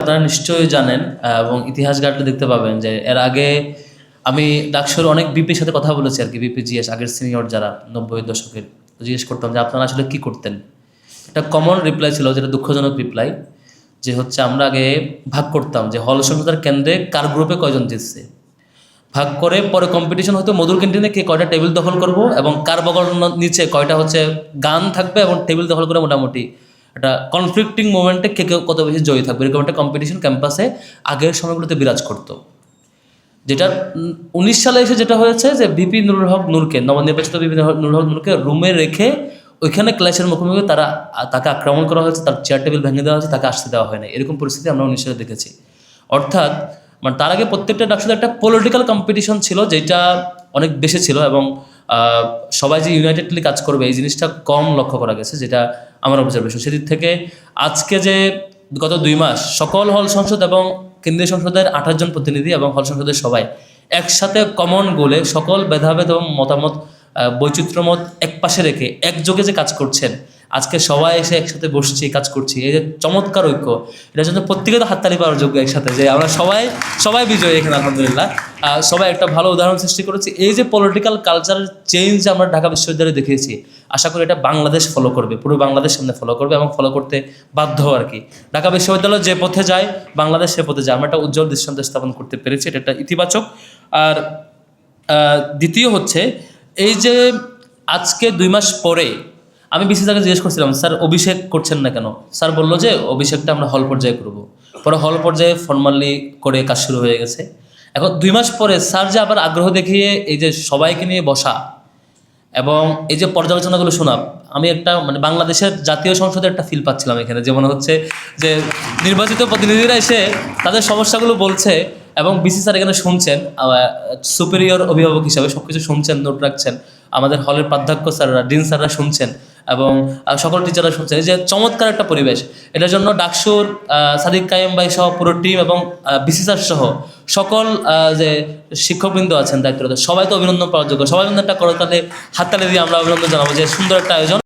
আপনারা নিশ্চয়ই জানেন এবং ইতিহাস ঘাটলে দেখতে পাবেন যে এর আগে আমি ডাকসুর অনেক বিপির সাথে কথা বলেছি আর কি, বিপি জিএস আগের সিনিয়র যারা 90-এর দশকের, তো জিজ্ঞেস করতাম যে আপনারা আসলে কি করতেন। একটা কমন রিপ্লাই ছিল, যেটা দুঃখজনক রিপ্লাই, যে হচ্ছে আমরা আগে ভাগ করতাম যে হল সংসদের কেন্দ্রে কার গ্রুপে কয়জন জিতছে, ভাগ করে পরে কম্পিটিশন হতো মধুর ক্যান্টিনে কে কয়টা টেবিল দখল করব এবং কার বগল নিচে কয়টা হচ্ছে গান থাকবে এবং টেবিল দখল করে মোটামুটি একটা কনফ্লিক্টিং মোমেন্টে কে কেউ কত বেশি জয়ী থাকবে, এরকম একটা কম্পিটিশন ক্যাম্পাসে আগের সময়গুলোতে বিরাজ করতো। যেটা 19 সালে এসে যেটা হয়েছে যে ভিপি নুরুল হক নূরকে, নবনির্বাচিত ভিপি নুরুল হক নূরকে রুমে রেখে ওইখানে ক্লাসের মুখোমুখি তাকে আক্রমণ করা হয়েছে, তার চেয়ার টেবিল ভেঙে দেওয়া হয়েছে, তাকে আসতে দেওয়া হয় না। এরকম পরিস্থিতি আমরা 19 সালে দেখেছি। অর্থাৎ মানে তার আগে প্রত্যেকটা ডাকসুতে একটা পলিটিক্যাল কম্পিটিশন ছিল, যেটা অনেক বেশি ছিল এবং সবাই যে ইউনাইটেডলি কাজ করবে এই জিনিসটা কম লক্ষ্য করা গেছে, যেটা আমার অবজারভেশন। সেদিক থেকে আজকে যে গত 2 মাস সকল হল সংসদ এবং কেন্দ্রীয় সংসদের 28 জন প্রতিনিধি এবং হল সংসদের সবাই একসাথে কমন গোলে সকল ভেদাভেদ এবং মতামত বৈচিত্র্যমত এক পাশে রেখে একযোগে যে কাজ করছেন, আজকে সবাই এসে একসাথে বসছি কাজ করছি, এই যে চমৎকার ঐক্য, এটার জন্য প্রত্যেকে তো হাততালি পাওয়ার যোগ্য একসাথে, যে আমরা সবাই সবাই বিজয়ী এখানে আলহামদুলিল্লাহ। সবাই একটা ভালো উদাহরণ সৃষ্টি করেছি। এই যে পলিটিক্যাল কালচারাল চেঞ্জ আমরা ঢাকা বিশ্ববিদ্যালয়ে দেখিয়েছি, আশা করি এটা বাংলাদেশ ফলো করবে, পুরো বাংলাদেশ সামনে ফলো করবে এবং ফলো করতে বাধ্য আর কি। ঢাকা বিশ্ববিদ্যালয় যে পথে যায় বাংলাদেশ সে পথে যায়, আমরা একটা উজ্জ্বল দৃষ্টান্ত স্থাপন করতে পেরেছি, এটা একটা ইতিবাচক। আর দ্বিতীয় হচ্ছে এই যে আজকে 2 মাস পরে আমি বিসি স্যারকে জিজ্ঞেস করছিলাম, স্যার অভিষেক করছেন না কেন? স্যার বললো যে অভিষেকটা আমরা হল পর্যায়ে করব। পরে হল পর্যায়ে ফর্মালি করে কাজ শুরু হয়ে গেছে। এখন 2 মাস পরে স্যার যে আবার আগ্রহ দেখিয়ে এই যে সবাইকে নিয়ে বসা এবং এই যে পর্যালোচনাগুলো শোনা, আমি একটা মানে বাংলাদেশের জাতীয় সংসদের একটা ফিল পাচ্ছিলাম এখানে, যে মনে হচ্ছে যে নির্বাচিত প্রতিনিধিরা এসে তাদের সমস্যাগুলো বলছে এবং বিসি স্যার এখানে শুনছেন, সুপিরিয়র অভিভাবক হিসাবে সব কিছু শুনছেন, নোট রাখছেন। আমাদের হলের প্রাধ্যক্ষ স্যাররা, ডিন স্যাররা শুনছেন এবং সকল টিচাররা শুনছেন। এই যে চমৎকার একটা পরিবেশ, এটার জন্য ডাকসুর সাদিক কায়েম ভাই সহ পুরো টিম এবং বিসি স্যার সহ সকল যে শিক্ষকবৃন্দ আছেন দায়িত্বরত, সবাই তো অভিনন্দন পাওয়ার যোগ্য। সবাই কিন্তু একটা করতালে হাততালি দিয়ে আমরা অভিনন্দন জানাবো যে সুন্দর একটা আয়োজন।